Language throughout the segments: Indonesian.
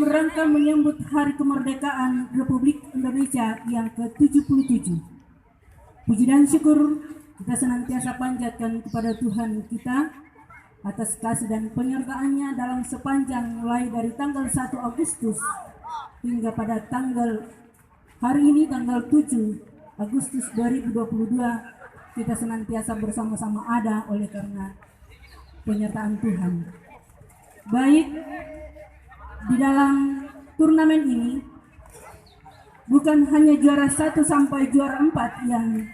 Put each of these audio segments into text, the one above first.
rangka menyambut Hari Kemerdekaan Republik Indonesia yang ke-77. Puji dan syukur kita senantiasa panjatkan kepada Tuhan kita atas kasih dan penyertaannya dalam sepanjang mulai dari tanggal 1 Agustus hingga pada tanggal hari ini tanggal 7 Agustus 2022 kita senantiasa bersama-sama ada oleh karena penyertaan Tuhan. Baik di dalam turnamen ini bukan hanya juara 1 sampai juara 4 yang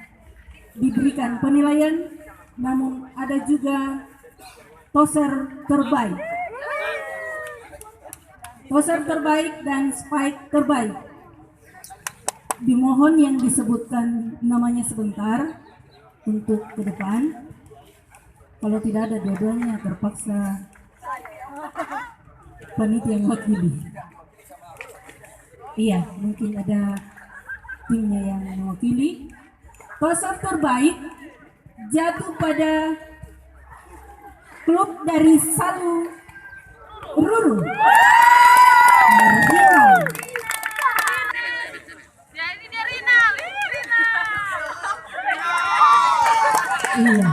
diberikan penilaian, namun ada juga toser terbaik, dan spike terbaik. Dimohon yang disebutkan namanya sebentar untuk ke depan. Kalau tidak ada dua-duanya terpaksa panitia mewakili. Iya, mungkin ada timnya yang mewakili. Toser terbaik jatuh pada klub dari Salu Ruru. Iya.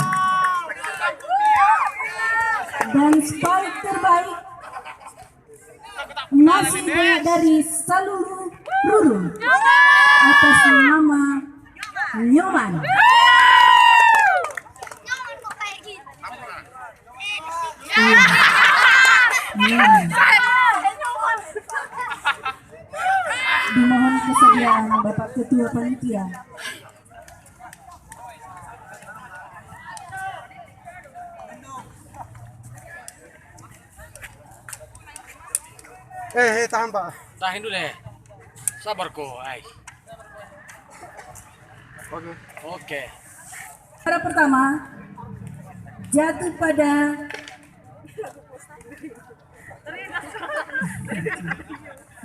Dan spike terbaik masih dari Salu Ruru atas nama Nyoman. Dimohon kesediaan Bapak Ketua Panitia. Tahan Pak. Tahan dulu ya. Sabar kok, ay. Oke. Juara pertama jatuh pada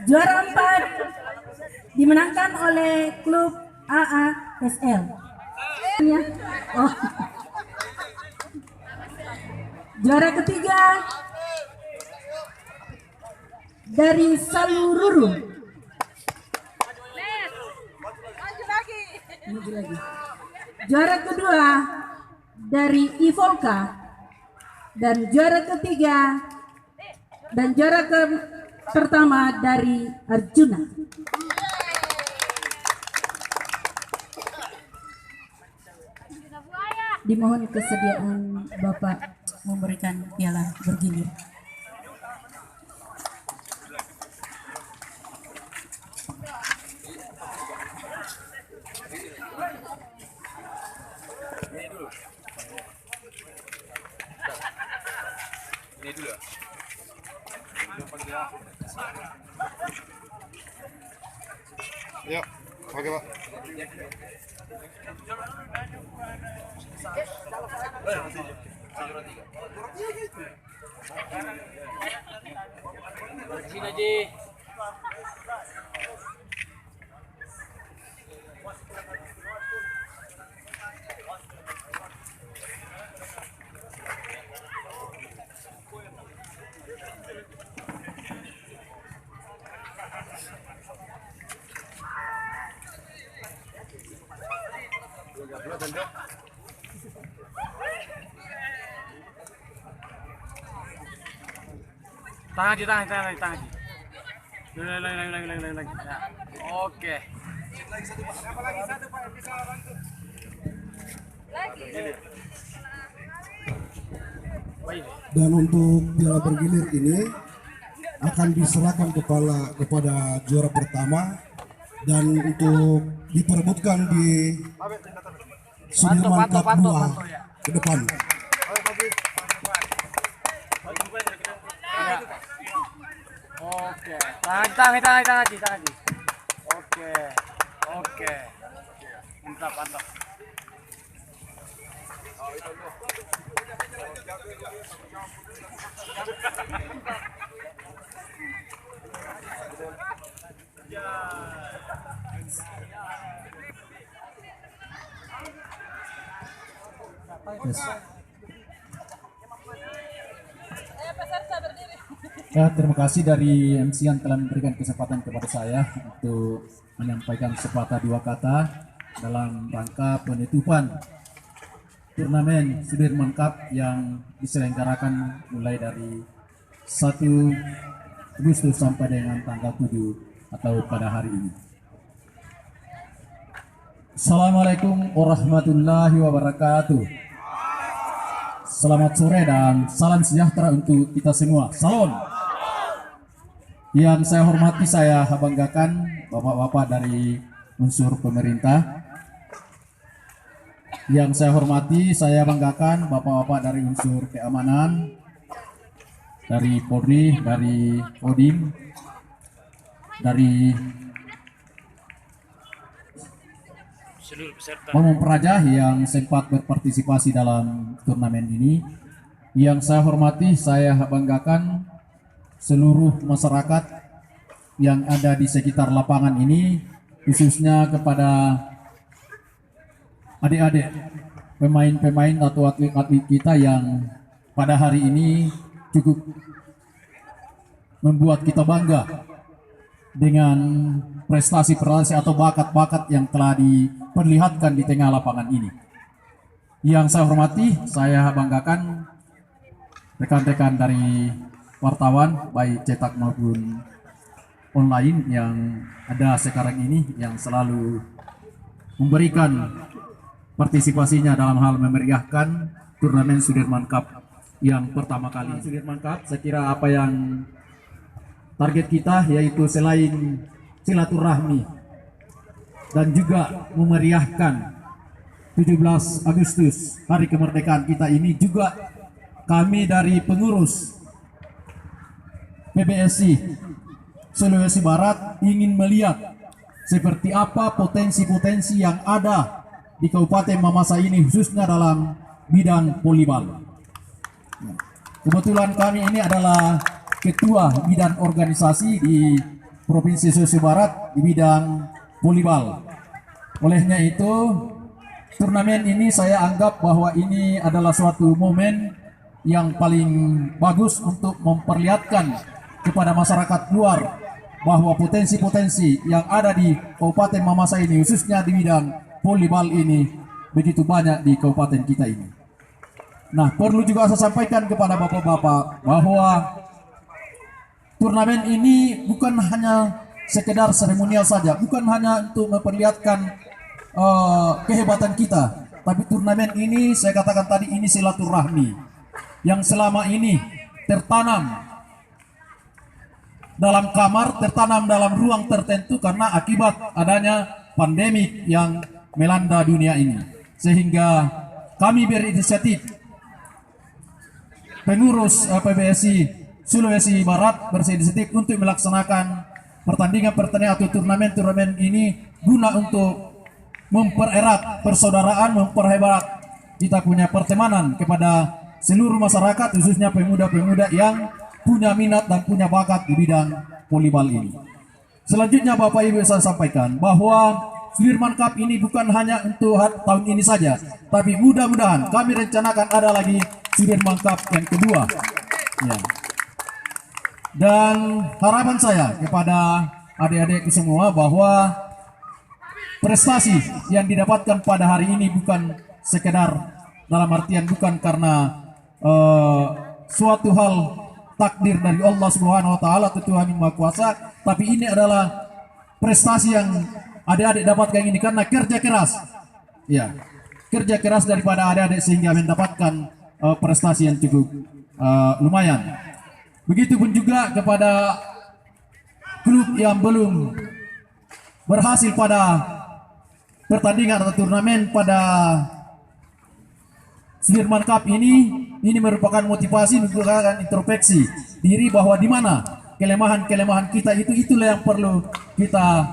juara 4 dimenangkan oleh klub AASL. Oh. Juara ketiga dari Salu Ruru. Maju lagi. Juara kedua dari Ivolka, dan juara ketiga dan juara pertama dari Arjuna. Dimohon kesediaan Bapak memberikan piala bergilir. Ini dulu. Ya, oke Pak. Sini aja. Tangan aja. Lagi. Ya. Oke. Dan untuk piala bergilir ini akan diserahkan kepada juara pertama dan untuk diperebutkan di Sudirman Cup 2 ke depan. Oke. Tangan aja. Oke. Mantap. Yes. Peserta berdiri. Ya, terima kasih dari MC yang telah memberikan kesempatan kepada saya untuk menyampaikan sepatah dua kata dalam rangka penutupan turnamen Sudirman Cup yang diselenggarakan mulai dari 1 Agustus sampai dengan tanggal 7 atau pada hari ini. Assalamualaikum warahmatullahi wabarakatuh. Selamat sore dan salam sejahtera untuk kita semua. Salam. Yang saya hormati, saya banggakan bapak-bapak dari unsur pemerintah. Yang saya hormati, saya banggakan bapak-bapak dari unsur keamanan, dari Polri, dari Kodim, dari Seluruh peserta. Pamong Praja yang sempat berpartisipasi dalam turnamen ini. Yang saya hormati, saya banggakan seluruh masyarakat yang ada di sekitar lapangan ini, khususnya kepada adik-adik pemain-pemain atau atlet-atlet kita yang pada hari ini cukup membuat kita bangga dengan prestasi-prestasi atau bakat-bakat yang telah diperlihatkan di tengah lapangan ini. Yang saya hormati, saya banggakan rekan-rekan dari wartawan baik cetak maupun online yang ada sekarang ini, yang selalu memberikan partisipasinya dalam hal memeriahkan turnamen Sudirman Cup yang pertama kali. Sudirman Cup, saya kira apa yang target kita yaitu selain silaturahmi dan juga memeriahkan 17 Agustus hari kemerdekaan kita ini, juga kami dari pengurus PBSI Sulawesi Barat ingin melihat seperti apa potensi-potensi yang ada di Kabupaten Mamasa ini, khususnya dalam bidang volleyball. Kebetulan kami ini adalah ketua bidang organisasi di Provinsi Sulawesi Barat di bidang volleyball. Olehnya itu, turnamen ini saya anggap bahwa ini adalah suatu momen yang paling bagus untuk memperlihatkan kepada masyarakat luar bahwa potensi-potensi yang ada di Kabupaten Mamasa ini, khususnya di bidang volleyball ini, begitu banyak di kabupaten kita ini. Nah, perlu juga saya sampaikan kepada bapak-bapak bahwa turnamen ini bukan hanya sekedar seremonial saja, bukan hanya untuk memperlihatkan kehebatan kita, tapi turnamen ini saya katakan tadi ini silaturahmi yang selama ini tertanam dalam kamar, tertanam dalam ruang tertentu karena akibat adanya pandemik yang melanda dunia ini. Sehingga kami berinisiatif, pengurus PBSI Sulawesi Barat berinisiatif untuk melaksanakan pertandingan-pertandingan atau turnamen-turnamen ini guna untuk mempererat persaudaraan, memperhebat kita punya pertemanan kepada seluruh masyarakat, khususnya pemuda-pemuda yang punya minat dan punya bakat di bidang volleyball ini. Selanjutnya Bapak Ibu saya sampaikan bahwa Sudirman Cup ini bukan hanya untuk tahun ini saja, tapi mudah-mudahan kami rencanakan ada lagi Sudirman Cup yang kedua. Ya. Dan harapan saya kepada adik-adik semua bahwa prestasi yang didapatkan pada hari ini bukan sekedar, dalam artian bukan karena suatu hal takdir dari Allah Subhanahu wa taala atau Tuhan Yang Maha Kuasa, tapi ini adalah prestasi yang adik-adik dapatkan ini karena kerja keras. Ya. Kerja keras daripada adik-adik sehingga mendapatkan prestasi yang cukup lumayan. Begitupun juga kepada klub yang belum berhasil pada pertandingan atau turnamen pada Sudirman Cup ini merupakan motivasi untuk melakukan introspeksi diri bahwa di mana kelemahan-kelemahan kita itulah yang perlu kita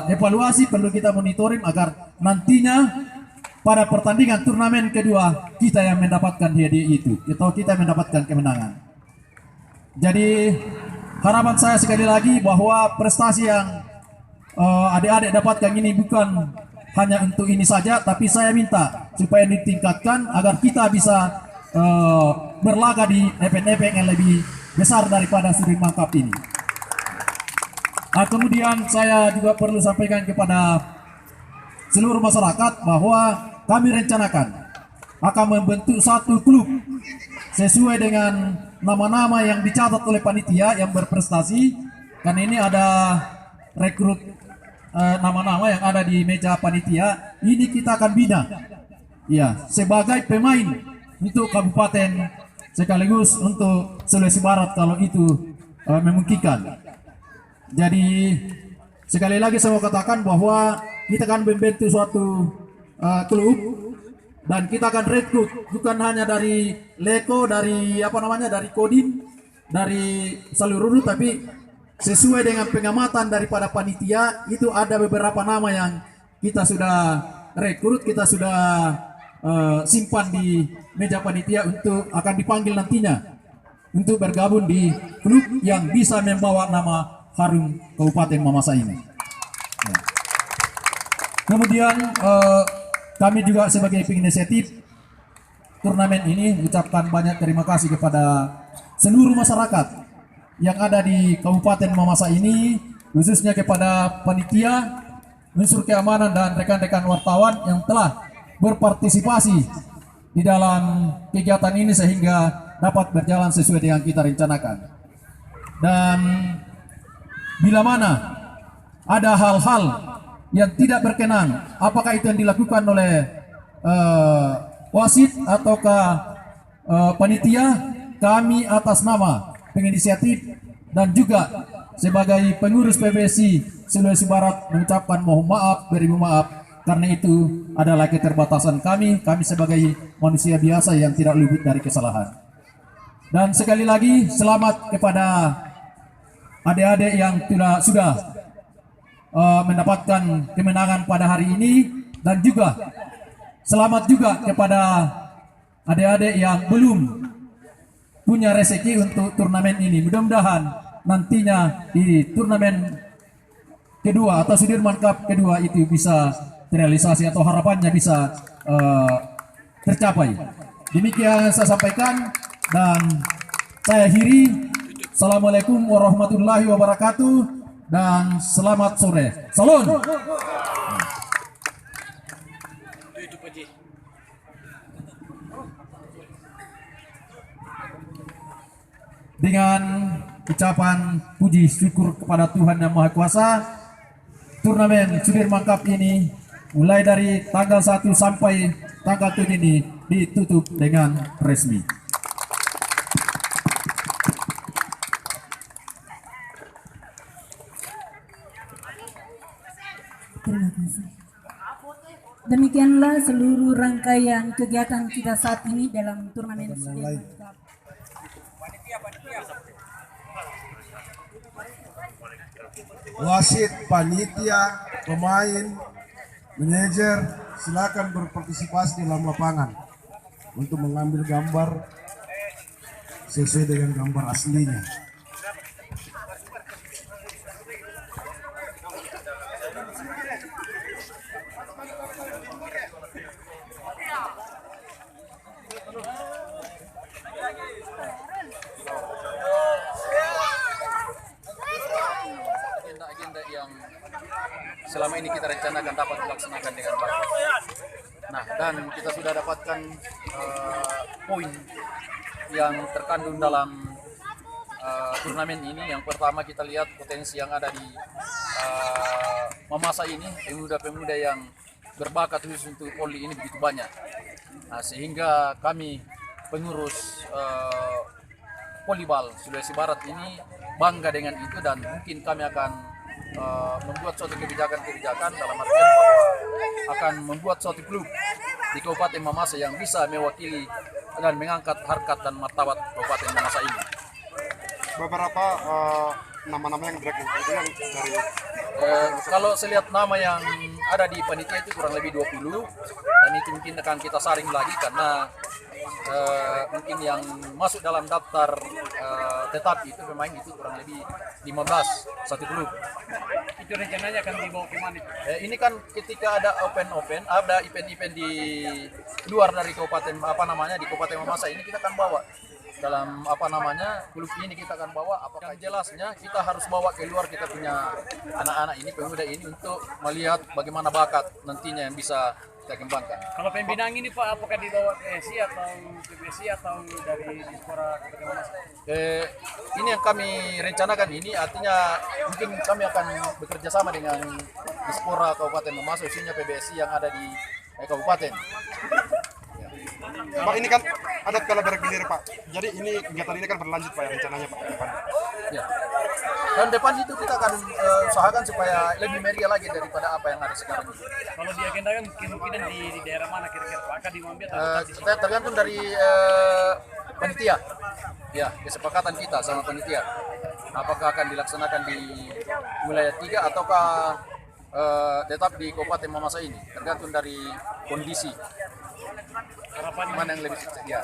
evaluasi, perlu kita monitoring agar nantinya pada pertandingan turnamen kedua kita yang mendapatkan hadiah itu atau kita mendapatkan kemenangan. Jadi harapan saya sekali lagi bahwa prestasi yang adik-adik dapatkan ini bukan hanya untuk ini saja, tapi saya minta supaya ditingkatkan agar kita bisa berlaga di event-event yang lebih besar daripada Sudir Mangkap ini. Kemudian saya juga perlu sampaikan kepada seluruh masyarakat bahwa kami rencanakan akan membentuk satu klub sesuai dengan nama-nama yang dicatat oleh panitia yang berprestasi. Kan ini ada rekrut nama-nama yang ada di meja panitia. Ini kita akan bina, ya, sebagai pemain untuk kabupaten sekaligus untuk Sulawesi Barat kalau itu memungkinkan. Jadi sekali lagi saya mau katakan bahwa kita akan membentuk suatu klub dan kita akan rekrut bukan hanya dari Leko, dari dari Kodim, dari seluruh, tapi sesuai dengan pengamatan daripada panitia itu ada beberapa nama yang kita sudah rekrut, kita sudah simpan di meja panitia untuk akan dipanggil nantinya untuk bergabung di klub yang bisa membawa nama harum Kabupaten Mamasa ini. Ya. Kemudian kami juga sebagai penginisiatif turnamen ini mengucapkan banyak terima kasih kepada seluruh masyarakat yang ada di Kabupaten Mamasa ini, khususnya kepada panitia, unsur keamanan dan rekan-rekan wartawan yang telah berpartisipasi di dalam kegiatan ini sehingga dapat berjalan sesuai dengan kita rencanakan. Dan bila mana ada hal-hal yang tidak berkenan, apakah itu yang dilakukan oleh wasit ataukah panitia, kami atas nama penginisiatif dan juga sebagai pengurus PBSI Sulawesi Barat mengucapkan mohon maaf, beribu maaf, karena itu adalah keterbatasan kami sebagai manusia biasa yang tidak luput dari kesalahan. Dan sekali lagi selamat kepada adik-adik yang sudah mendapatkan kemenangan pada hari ini, dan juga selamat juga kepada adik-adik yang belum punya rezeki untuk turnamen ini. Mudah-mudahan nantinya di turnamen kedua atau Sudirman Cup kedua itu bisa terrealisasi atau harapannya bisa tercapai. Demikian saya sampaikan dan saya akhiri. Assalamualaikum warahmatullahi wabarakatuh dan selamat sore. Salam. Dengan ucapan puji syukur kepada Tuhan Yang Maha Kuasa, turnamen Sudirman Cup ini mulai dari tanggal 1 sampai tanggal 7 ini ditutup dengan resmi. Terima kasih. Demikianlah seluruh rangkaian kegiatan kita saat ini dalam turnamen Sudirman Cup. Wasit, panitia, pemain, manajer, silakan berpartisipasi dalam lapangan untuk mengambil gambar sesuai dengan gambar aslinya. Agenda yang selama ini kita rencanakan dapat dilaksanakan dengan baik. Nah, dan kita sudah dapatkan poin yang terkandung dalam turnamen ini. Yang pertama kita lihat potensi yang ada di Mamasa ini, pemuda-pemuda yang berbakat khusus untuk voli ini begitu banyak. Nah, sehingga kami pengurus volleyball Sulawesi Barat ini bangga dengan itu, dan mungkin kami akan membuat suatu kebijakan dalam artian bahwa akan membuat suatu klub di Kabupaten Mamasa yang bisa mewakili dan mengangkat harkat dan martabat Kabupaten Mamasa ini. Beberapa nama-nama yang beragam itu yang dari kalau saya lihat nama yang ada di panitia itu kurang lebih 20, dan itu mungkin akan kita saring lagi karena mungkin yang masuk dalam daftar tetap itu pemain itu kurang lebih 15 satu klub. Itu rencananya akan dibawa ke mana? Ini kan ketika ada event-event di luar dari kabupaten di Kabupaten Mamasa ini kita akan bawa dalam apa namanya klub ini kita akan bawa. Apakah jelasnya kita harus bawa keluar kita punya anak-anak ini, pemuda ini untuk melihat bagaimana bakat nantinya yang bisa kita kembangkan. Kalau pembinaan ini Pak, apakah dibawa ke PSI atau PBSI atau dari Dispora bagaimana? Ini yang kami rencanakan ini artinya mungkin kami akan bekerja sama dengan Dispora Kabupaten Mamasa, khususnya PBSI yang ada di kabupaten. Pak, ini kan ada piala bergilir Pak. Jadi ini kegiatan ini kan berlanjut Pak ya, rencananya Pak ke depan. Ya. Dan depan itu kita akan usahakan supaya lebih meriah lagi daripada apa yang ada sekarang ini. Kalau diagendakan kemungkinan di daerah mana kira-kira Pak? Akan diambil atau Kita tergantung dari panitia. Ya, kesepakatan kita sama panitia. Apakah akan dilaksanakan di wilayah 3 ataukah tetap di Kabupaten Mamasa ini? Tergantung dari kondisi. harapannya Mana yang lebih sukses ya.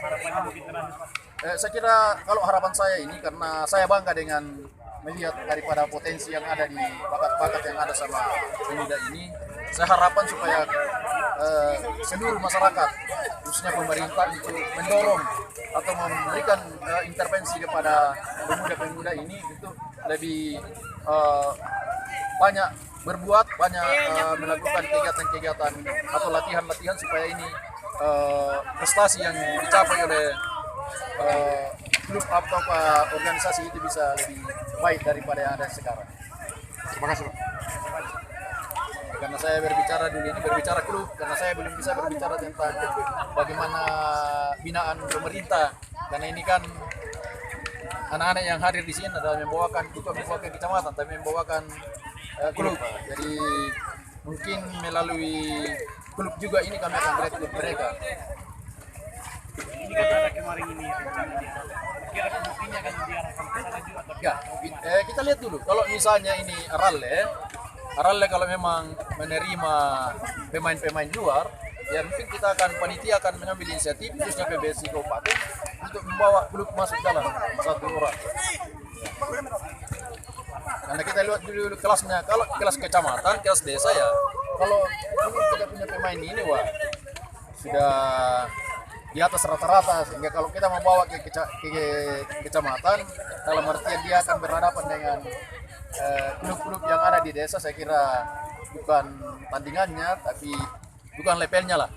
harapannya mungkin terus Pak. Saya kira kalau harapan saya ini karena saya bangga dengan melihat daripada potensi yang ada di bakat-bakat yang ada sama pemuda ini, saya harapan supaya seluruh masyarakat, khususnya pemerintah untuk mendorong atau memberikan intervensi kepada pemuda-pemuda ini untuk lebih banyak berbuat, banyak melakukan kegiatan-kegiatan atau latihan-latihan supaya ini prestasi yang dicapai oleh klub atau organisasi itu bisa lebih baik daripada yang ada sekarang. Terima kasih Pak. Karena saya berbicara dulu ini berbicara klub, karena saya belum bisa berbicara tentang bagaimana binaan pemerintah. Karena ini kan anak-anak yang hadir di sini adalah membawakan bukan membawakan kecamatan, tapi membawakan klub. Jadi mungkin melalui klub juga ini kami akan merekrut mereka. Ini kan ada kemarin ini rencana dia. Kira buktinya kan diarahkan ke sana juga atau Ya, kita lihat dulu. Kalau misalnya ini Aralle kalau memang menerima pemain-pemain luar, ya mungkin kita akan panitia akan mengambil inisiatif khususnya PBSI Kabupaten untuk membawa klub masuk dalam satu orang. Karena kita lihat dulu kelasnya, kalau kelas kecamatan, kelas desa ya, kalau ini tidak punya pemain ini wah sudah di atas rata-rata, sehingga kalau kita membawa ke kecamatan dalam artian dia akan berhadapan dengan klub-klub yang ada di desa, saya kira bukan tandingannya tapi bukan levelnya lah.